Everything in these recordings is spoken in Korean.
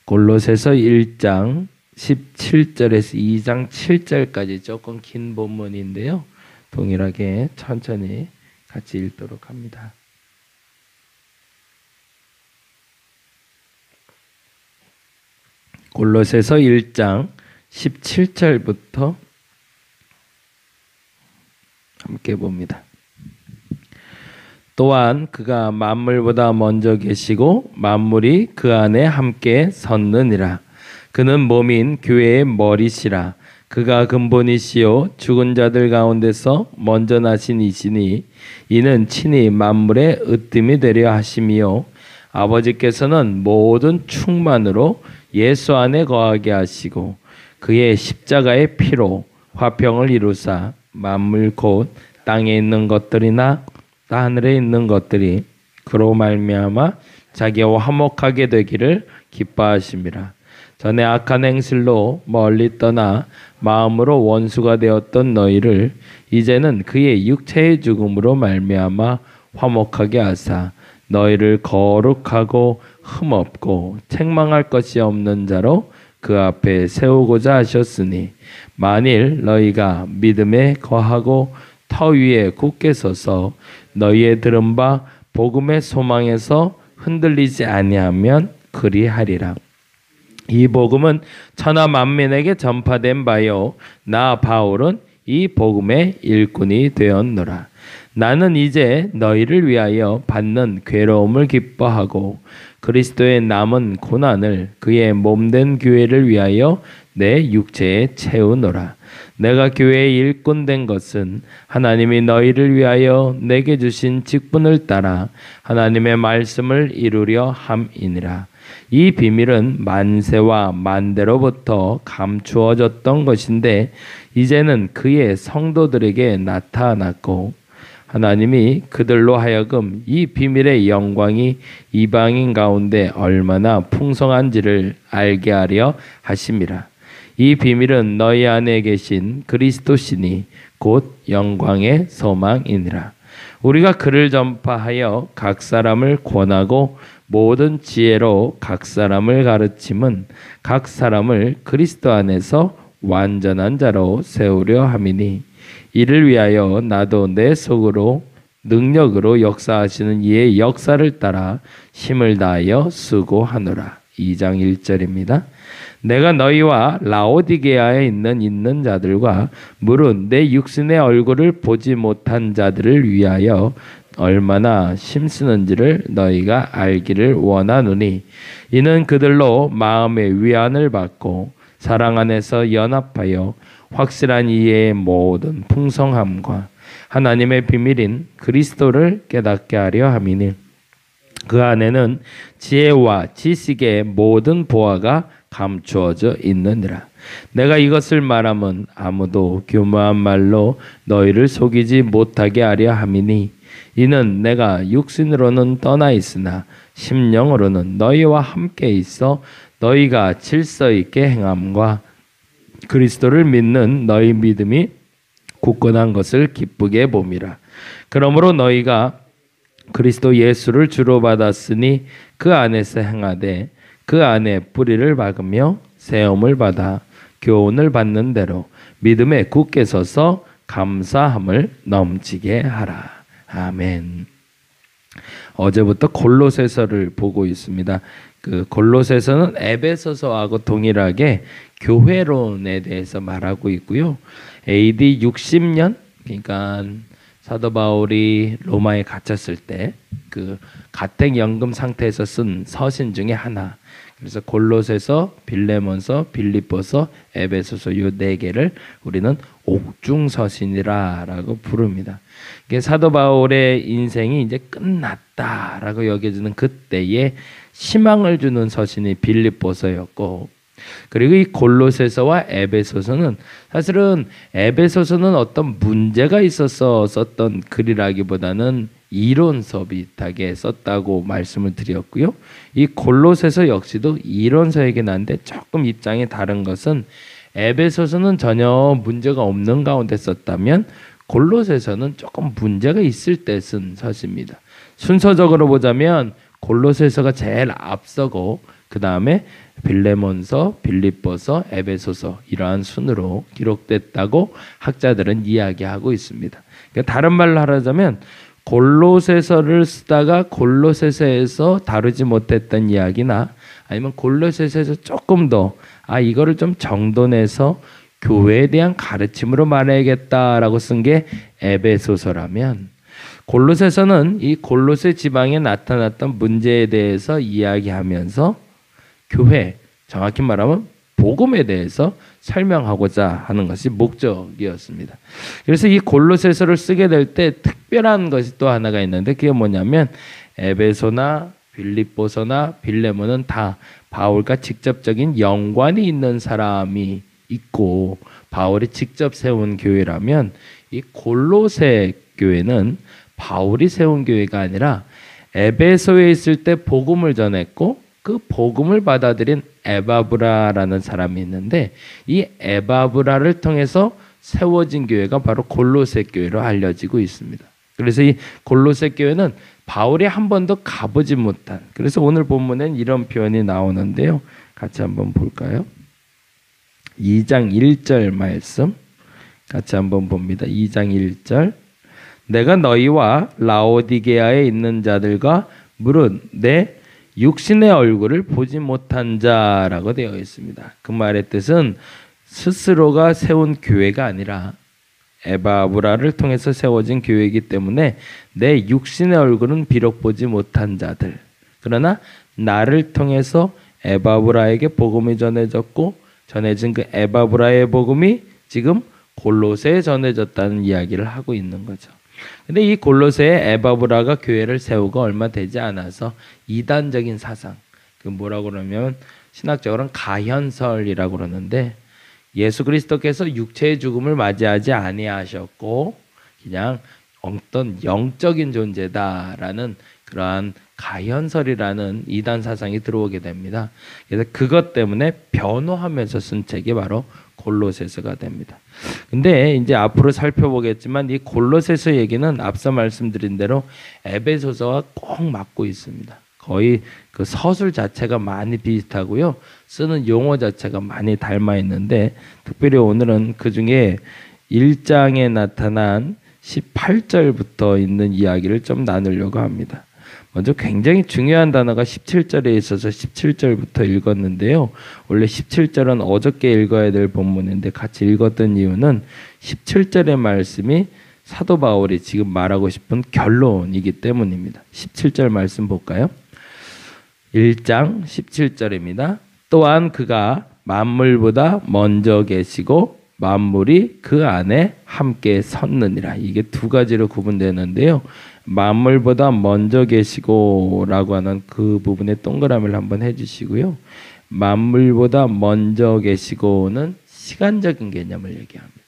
골로새서 1장 17절에서 2장 7절까지 조금 긴 본문인데요. 동일하게 천천히 같이 읽도록 합니다. 골로새서 1장 17절부터 함께 봅니다. 또한 그가 만물보다 먼저 계시고 만물이 그 안에 함께 섰느니라. 그는 몸인 교회의 머리시라. 그가 근본이시요 죽은 자들 가운데서 먼저 나신 이시니 이는 친히 만물의 으뜸이 되려 하심이요 아버지께서는 모든 충만으로 예수 안에 거하게 하시고 그의 십자가의 피로 화평을 이루사 만물 곧 땅에 있는 것들이나 하늘에 있는 것들이 그로 말미암아 자기와 화목하게 되기를 기뻐하심이라. 전에 악한 행실로 멀리 떠나 마음으로 원수가 되었던 너희를 이제는 그의 육체의 죽음으로 말미암아 화목하게 하사 너희를 거룩하고 흠없고 책망할 것이 없는 자로 그 앞에 세우고자 하셨으니 만일 너희가 믿음에 거하고 터 위에 굳게 서서 너희의 들은 바 복음의 소망에서 흔들리지 아니하면 그리하리라. 이 복음은 천하 만민에게 전파된 바요 나 바울은 이 복음의 일꾼이 되었노라. 나는 이제 너희를 위하여 받는 괴로움을 기뻐하고 그리스도의 남은 고난을 그의 몸된 교회를 위하여 내 육체에 채우노라. 내가 교회의 일꾼 된 것은 하나님이 너희를 위하여 내게 주신 직분을 따라 하나님의 말씀을 이루려 함이니라. 이 비밀은 만세와 만대로부터 감추어졌던 것인데 이제는 그의 성도들에게 나타났고 하나님이 그들로 하여금 이 비밀의 영광이 이방인 가운데 얼마나 풍성한지를 알게 하려 하심이라. 이 비밀은 너희 안에 계신 그리스도시니 곧 영광의 소망이니라. 우리가 그를 전파하여 각 사람을 권하고 모든 지혜로 각 사람을 가르침은 각 사람을 그리스도 안에서 완전한 자로 세우려 함이니 이를 위하여 나도 내 속으로 능력으로 역사하시는 이의 역사를 따라 힘을 다하여 수고하노라. 2장 1절입니다. 내가 너희와 라오디게아에 있는 자들과 물은 내 육신의 얼굴을 보지 못한 자들을 위하여 얼마나 힘쓰는지를 너희가 알기를 원하노니 이는 그들로 마음의 위안을 받고 사랑 안에서 연합하여 확실한 이해의 모든 풍성함과 하나님의 비밀인 그리스도를 깨닫게 하려 함이니 그 안에는 지혜와 지식의 모든 보화가 감추어져 있느니라. 내가 이것을 말하면 아무도 교묘한 말로 너희를 속이지 못하게 하려 함이니 이는 내가 육신으로는 떠나 있으나 심령으로는 너희와 함께 있어 너희가 질서 있게 행함과 그리스도를 믿는 너희 믿음이 굳건한 것을 기쁘게 봄이라. 그러므로 너희가 그리스도 예수를 주로 받았으니 그 안에서 행하되 그 안에 뿌리를 박으며 세움을 받아 교훈을 받는 대로 믿음에 굳게 서서 감사함을 넘치게 하라. 아멘. 어제부터 골로새서를 보고 있습니다. 그 골로새서는 에베소서하고 동일하게 교회론에 대해서 말하고 있고요. AD 60년 그러니까 사도 바울이 로마에 갇혔을 때 그 가택연금 상태에서 쓴 서신 중에 하나. 그래서 골로새서, 빌레몬서, 빌립보서, 에베소서 이 네 개를 우리는 옥중서신이라고 부릅니다. 이게 사도 바울의 인생이 이제 끝났다라고 여겨지는 그때에 희망을 주는 서신이 빌립보서였고, 그리고 이 골로새서와 에베소서는 사실은 에베소서는 어떤 문제가 있어서 썼던 글이라기보다는 이론서 비슷하게 썼다고 말씀을 드렸고요. 이 골로새서 역시도 이론서이긴 한데 조금 입장이 다른 것은 에베소서는 전혀 문제가 없는 가운데 썼다면 골로새서는 조금 문제가 있을 때 쓴 서신입니다. 순서적으로 보자면 골로새서가 제일 앞서고 그 다음에 빌레몬서, 빌립보서, 에베소서 이러한 순으로 기록됐다고 학자들은 이야기하고 있습니다. 그러니까 다른 말로 하자면 골로새서를 쓰다가 골로새서에서 다루지 못했던 이야기나 아니면 골로새서에서 조금 더 이거를 좀 정돈해서 교회에 대한 가르침으로 말해야겠다라고 쓴 게 에베소서라면, 골로새서는 이 골로새 지방에 나타났던 문제에 대해서 이야기하면서 교회, 정확히 말하면 복음에 대해서 설명하고자 하는 것이 목적이었습니다. 그래서 이 골로새서를 쓰게 될 때 특별한 것이 또 하나가 있는데, 그게 뭐냐면 에베소나 빌립보서나 빌레몬은 다 바울과 직접적인 연관이 있는 사람이 있고 바울이 직접 세운 교회라면, 이 골로새 교회는 바울이 세운 교회가 아니라 에베소에 있을 때 복음을 전했고 그 복음을 받아들인 에바브라라는 사람이 있는데, 이 에바브라를 통해서 세워진 교회가 바로 골로새 교회로 알려지고 있습니다. 그래서 이 골로새 교회는 바울이 한 번도 가보지 못한, 그래서 오늘 본문엔 이런 표현이 나오는데요. 같이 한번 볼까요? 2장 1절 말씀 같이 한번 봅니다. 2장 1절. 내가 너희와 라오디게아에 있는 자들과 물은 내 육신의 얼굴을 보지 못한 자라고 되어 있습니다. 그 말의 뜻은 스스로가 세운 교회가 아니라 에바브라를 통해서 세워진 교회이기 때문에 내 육신의 얼굴은 비록 보지 못한 자들, 그러나 나를 통해서 에바브라에게 복음이 전해졌고 전해진 그 에바브라의 복음이 지금 골로새에 전해졌다는 이야기를 하고 있는 거죠. 근데 이 골로새에 에바브라가 교회를 세우고 얼마 되지 않아서 이단적인 사상, 그 뭐라고 그러면 신학적으로는 가현설이라고 그러는데, 예수 그리스도께서 육체의 죽음을 맞이하지 아니하셨고 그냥 어떤 영적인 존재다라는 그러한 가현설이라는 이단 사상이 들어오게 됩니다. 그래서 그것 때문에 변호하면서 쓴 책이 바로 골로새서가 됩니다. 근데 이제 앞으로 살펴보겠지만 이 골로새서 얘기는 앞서 말씀드린 대로 에베소서와 꼭 맞고 있습니다. 거의 그 서술 자체가 많이 비슷하고요. 쓰는 용어 자체가 많이 닮아 있는데, 특별히 오늘은 그 중에 1장에 나타난 18절부터 있는 이야기를 좀 나누려고 합니다. 먼저 굉장히 중요한 단어가 17절에 있어서 17절부터 읽었는데요. 원래 17절은 어저께 읽어야 될 본문인데 같이 읽었던 이유는 17절의 말씀이 사도 바울이 지금 말하고 싶은 결론이기 때문입니다. 17절 말씀 볼까요? 1장 17절입니다. 또한 그가 만물보다 먼저 계시고 만물이 그 안에 함께 섰느니라. 이게 두 가지로 구분되는데요. 만물보다 먼저 계시고라고 하는 그 부분에 동그라미를 한번 해주시고요. 만물보다 먼저 계시고는 시간적인 개념을 얘기합니다.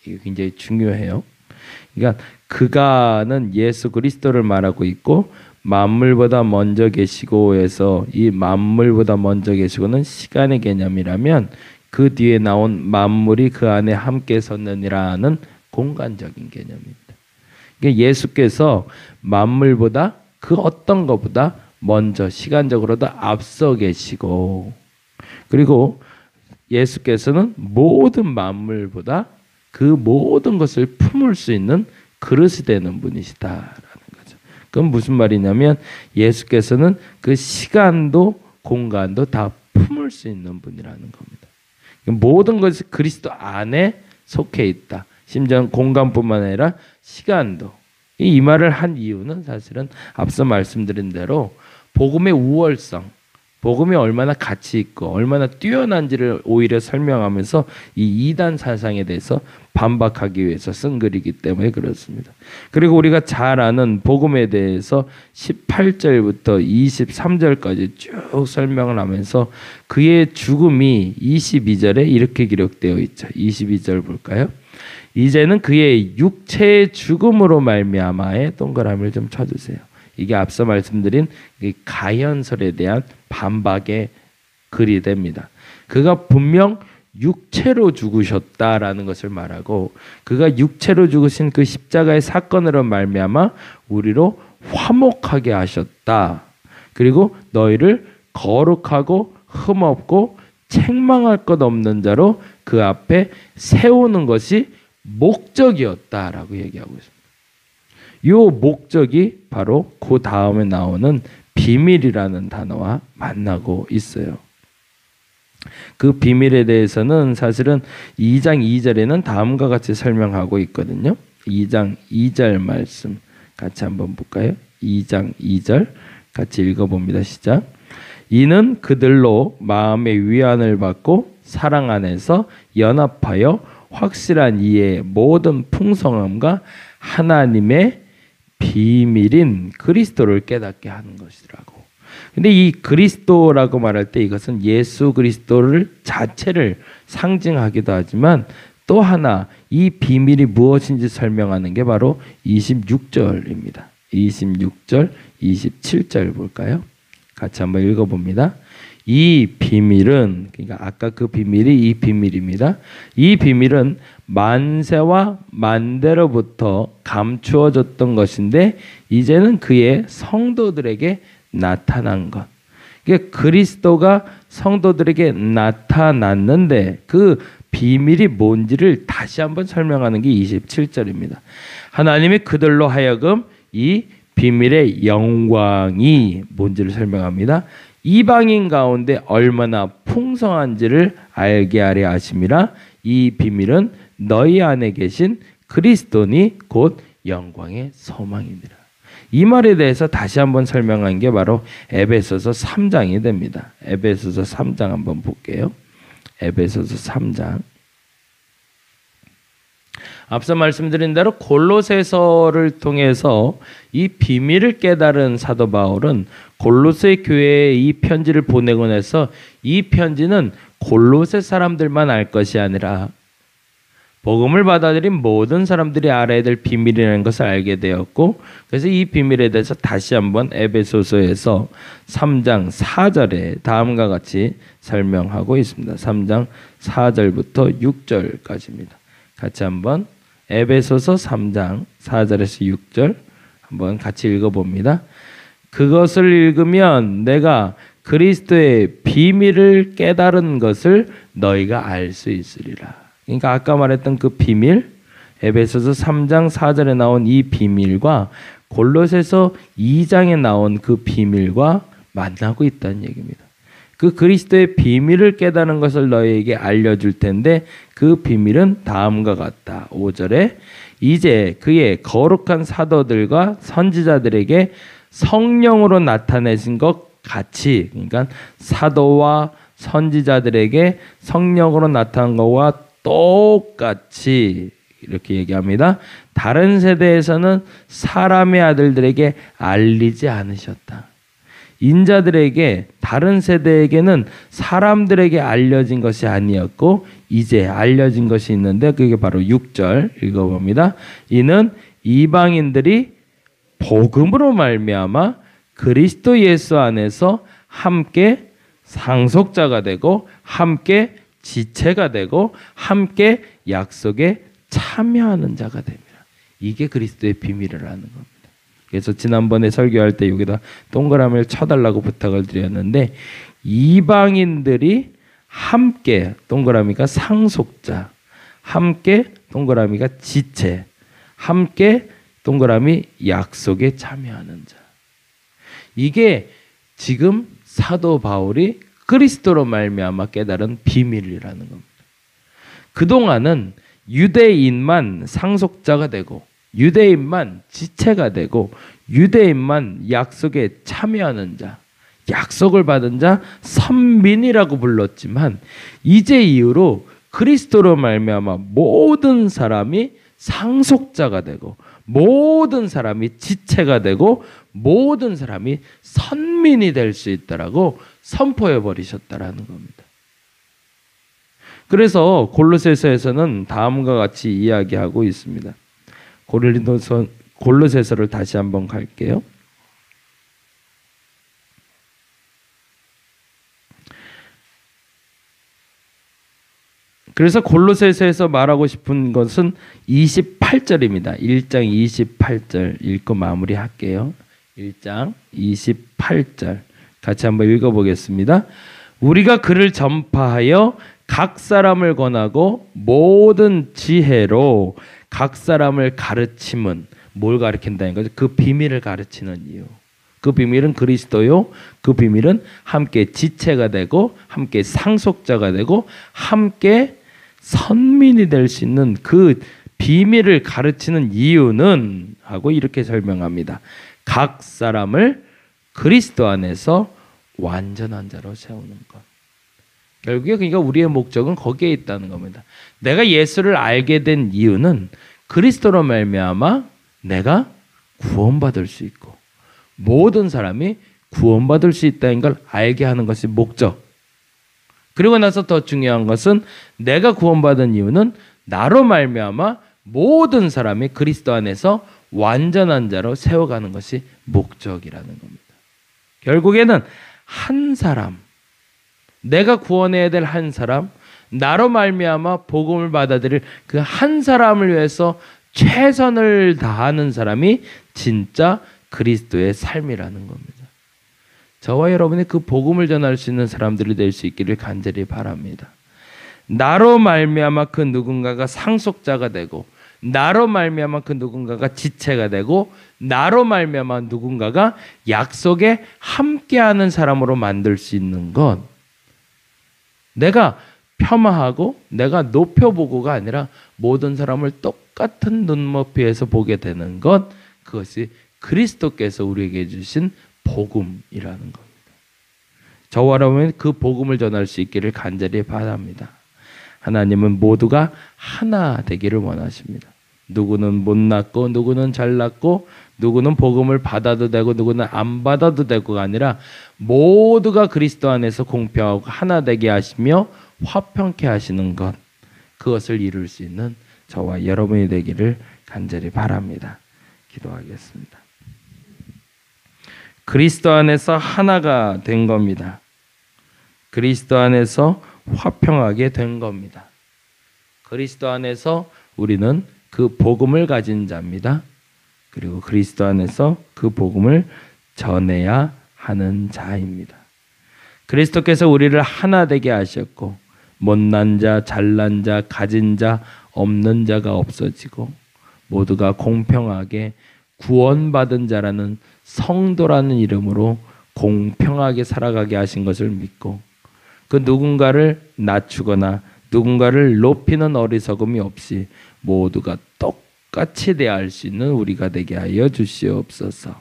이게 굉장히 중요해요. 그러니까 그가는 예수 그리스도를 말하고 있고, 만물보다 먼저 계시고에서 이 만물보다 먼저 계시고는 시간의 개념이라면, 그 뒤에 나온 만물이 그 안에 함께 섰느니라는 공간적인 개념입니다. 그러니까 예수께서 만물보다 그 어떤 것보다 먼저 시간적으로도 앞서 계시고, 그리고 예수께서는 모든 만물보다 그 모든 것을 품을 수 있는 그릇이 되는 분이시다라는 거죠. 그건 무슨 말이냐면 예수께서는 그 시간도 공간도 다 품을 수 있는 분이라는 겁니다. 모든 것이 그리스도 안에 속해 있다. 심지어 공간뿐만 아니라 시간도. 이 말을 한 이유는 사실은 앞서 말씀드린 대로 복음의 우월성, 복음이 얼마나 가치 있고 얼마나 뛰어난지를 오히려 설명하면서 이 이단 사상에 대해서 반박하기 위해서 쓴 글이기 때문에 그렇습니다. 그리고 우리가 잘 아는 복음에 대해서 18절부터 23절까지 쭉 설명을 하면서 그의 죽음이 22절에 이렇게 기록되어 있죠. 22절 볼까요? 이제는 그의 육체의 죽음으로 말미암아에 동그라미를 좀 쳐주세요. 이게 앞서 말씀드린 가현설에 대한 반박의 글이 됩니다. 그가 분명 육체로 죽으셨다라는 것을 말하고, 그가 육체로 죽으신 그 십자가의 사건으로 말미암아 우리로 화목하게 하셨다. 그리고 너희를 거룩하고 흠없고 책망할 것 없는 자로 그 앞에 세우는 것이 목적이었다라고 얘기하고 있습니다. 이 목적이 바로 그 다음에 나오는 비밀이라는 단어와 만나고 있어요. 그 비밀에 대해서는 사실은 2장 2절에는 다음과 같이 설명하고 있거든요. 2장 2절 말씀 같이 한번 볼까요? 2장 2절 같이 읽어봅니다. 시작. 이는 그들로 마음의 위안을 받고 사랑 안에서 연합하여 확실한 이해의 모든 풍성함과 하나님의 비밀인 그리스도를 깨닫게 하는 것이라고. 근데 이 그리스도라고 말할 때 이것은 예수 그리스도를 자체를 상징하기도 하지만 또 하나 이 비밀이 무엇인지 설명하는 게 바로 26절입니다. 26절, 27절 볼까요? 같이 한번 읽어봅니다. 이 비밀은, 그러니까 아까 그 비밀이 이 비밀입니다. 이 비밀은 만세와 만대로부터 감추어졌던 것인데 이제는 그의 성도들에게 나타난 것. 그리스도가 성도들에게 나타났는데 그 비밀이 뭔지를 다시 한번 설명하는 게 27절입니다. 하나님이 그들로 하여금 이 비밀의 영광이 뭔지를 설명합니다. 이방인 가운데 얼마나 풍성한지를 알게 하려 하심이라. 이 비밀은 너희 안에 계신 그리스도니 곧 영광의 소망이니라. 이 말에 대해서 다시 한번 설명한 게 바로 에베소서 3장이 됩니다. 에베소서 3장 한번 볼게요. 에베소서 3장. 앞서 말씀드린 대로 골로새서를 통해서 이 비밀을 깨달은 사도 바울은 골로새 교회에 이 편지를 보내고 나서 이 편지는 골로새 사람들만 알 것이 아니라 복음을 받아들인 모든 사람들이 알아야 될 비밀이라는 것을 알게 되었고, 그래서 이 비밀에 대해서 다시 한번 에베소서에서 3장 4절에 다음과 같이 설명하고 있습니다. 3장 4절부터 6절까지입니다. 같이 한번 에베소서 3장 4절에서 6절 한번 같이 읽어봅니다. 그것을 읽으면 내가 그리스도의 비밀을 깨달은 것을 너희가 알 수 있으리라. 그러니까 아까 말했던 그 비밀, 에베소서 3장 4절에 나온 이 비밀과 골로새서 2장에 나온 그 비밀과 만나고 있다는 얘기입니다. 그 그리스도의 비밀을 깨달은 것을 너희에게 알려줄 텐데 그 비밀은 다음과 같다. 5절에 이제 그의 거룩한 사도들과 선지자들에게 성령으로 나타내신 것 같이, 그러니까 사도와 선지자들에게 성령으로 나타난 것과 똑같이 이렇게 얘기합니다. 다른 세대에서는 사람의 아들들에게 알리지 않으셨다. 인자들에게, 다른 세대에게는 사람들에게 알려진 것이 아니었고 이제 알려진 것이 있는데 그게 바로 6절 읽어봅니다. 이는 이방인들이 복음으로 말미암아 그리스도 예수 안에서 함께 상속자가 되고 함께 지체가 되고 함께 약속에 참여하는 자가 됩니다. 이게 그리스도의 비밀이라는 겁니다. 그래서 지난번에 설교할 때 여기다 동그라미를 쳐달라고 부탁을 드렸는데 이방인들이 함께, 동그라미가 상속자, 함께 동그라미가 지체, 함께 동그라미 약속에 참여하는 자. 이게 지금 사도 바울이 그리스도로 말미암아 깨달은 비밀이라는 겁니다. 그동안은 유대인만 상속자가 되고 유대인만 지체가 되고 유대인만 약속에 참여하는 자, 약속을 받은 자, 선민이라고 불렀지만 이제 이후로 그리스도로 말미암아 모든 사람이 상속자가 되고 모든 사람이 지체가 되고 모든 사람이 선민이 될 수 있다라고 선포해 버리셨다라는 겁니다. 그래서 골로새서에서는 다음과 같이 이야기하고 있습니다. 골로새서를 다시 한번 갈게요. 그래서 골로새서에서 말하고 싶은 것은 28절입니다. 1장 28절 읽고 마무리할게요. 1장 28절 같이 한번 읽어보겠습니다. 우리가 그를 전파하여 각 사람을 권하고 모든 지혜로 각 사람을 가르침은 뭘 가르친다는 거죠? 그 비밀을 가르치는 이유. 그 비밀은 그리스도요. 그 비밀은 함께 지체가 되고 함께 상속자가 되고 함께 선민이 될 수 있는 그 비밀을 가르치는 이유는 하고 이렇게 설명합니다. 각 사람을 그리스도 안에서 완전한 자로 세우는 것. 결국에 그러니까 우리의 목적은 거기에 있다는 겁니다. 내가 예수를 알게 된 이유는 그리스도로 말미암아 내가 구원받을 수 있고 모든 사람이 구원받을 수 있다는 걸 알게 하는 것이 목적. 그리고 나서 더 중요한 것은 내가 구원받은 이유는 나로 말미암아 모든 사람이 그리스도 안에서 완전한 자로 세워가는 것이 목적이라는 겁니다. 결국에는 한 사람, 내가 구원해야 될 한 사람, 나로 말미암아 복음을 받아들일 그 한 사람을 위해서 최선을 다하는 사람이 진짜 그리스도의 삶이라는 겁니다. 저와 여러분이 그 복음을 전할 수 있는 사람들이 될 수 있기를 간절히 바랍니다. 나로 말미암아 그 누군가가 상속자가 되고 나로 말미암아 그 누군가가 지체가 되고 나로 말미암아 누군가가 약속에 함께하는 사람으로 만들 수 있는 것, 내가 폄하하고 내가 높여보고가 아니라 모든 사람을 똑같은 눈높이에서 보게 되는 것, 그것이 그리스도께서 우리에게 주신 복음이라는 겁니다. 저와 여러분은 그 복음을 전할 수 있기를 간절히 바랍니다. 하나님은 모두가 하나 되기를 원하십니다. 누구는 못났고 누구는 잘났고 누구는 복음을 받아도 되고 누구는 안 받아도 되고가 아니라 모두가 그리스도 안에서 공평하고 하나 되게 하시며 화평케 하시는 것, 그것을 이룰 수 있는 저와 여러분이 되기를 간절히 바랍니다. 기도하겠습니다. 그리스도 안에서 하나가 된 겁니다. 그리스도 안에서 화평하게 된 겁니다. 그리스도 안에서 우리는 그 복음을 가진 자입니다. 그리고 그리스도 안에서 그 복음을 전해야 하는 자입니다. 그리스도께서 우리를 하나 되게 하셨고 못난 자, 잘난 자, 가진 자, 없는 자가 없어지고 모두가 공평하게 구원받은 자라는 성도라는 이름으로 공평하게 살아가게 하신 것을 믿고 그 누군가를 낮추거나 누군가를 높이는 어리석음이 없이 모두가 똑같이 대할 수 있는 우리가 되게 하여 주시옵소서.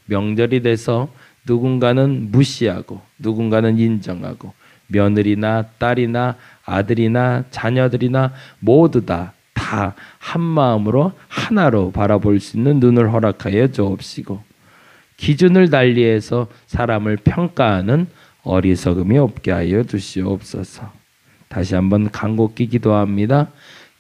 명절이 돼서 누군가는 무시하고 누군가는 인정하고 며느리나 딸이나 아들이나 자녀들이나 모두 다 한 마음으로 하나로 바라볼 수 있는 눈을 허락하여 주옵시고 기준을 달리해서 사람을 평가하는 어리석음이 없게 하여 주시옵소서. 다시 한번 간곡히 기도합니다.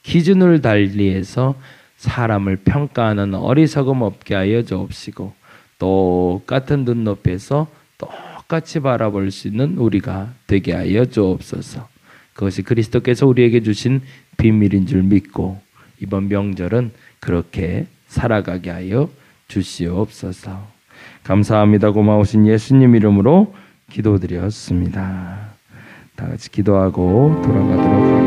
기준을 달리해서 사람을 평가하는 어리석음 없게 하여 주옵시고 똑같은 눈높이에서 똑같이 바라볼 수 있는 우리가 되게 하여 주옵소서. 그것이 그리스도께서 우리에게 주신 비밀인 줄 믿고 이번 명절은 그렇게 살아가게 하여 주시옵소서. 감사합니다. 고마우신 예수님 이름으로 기도드렸습니다. 다 같이 기도하고 돌아가도록 하겠습니다.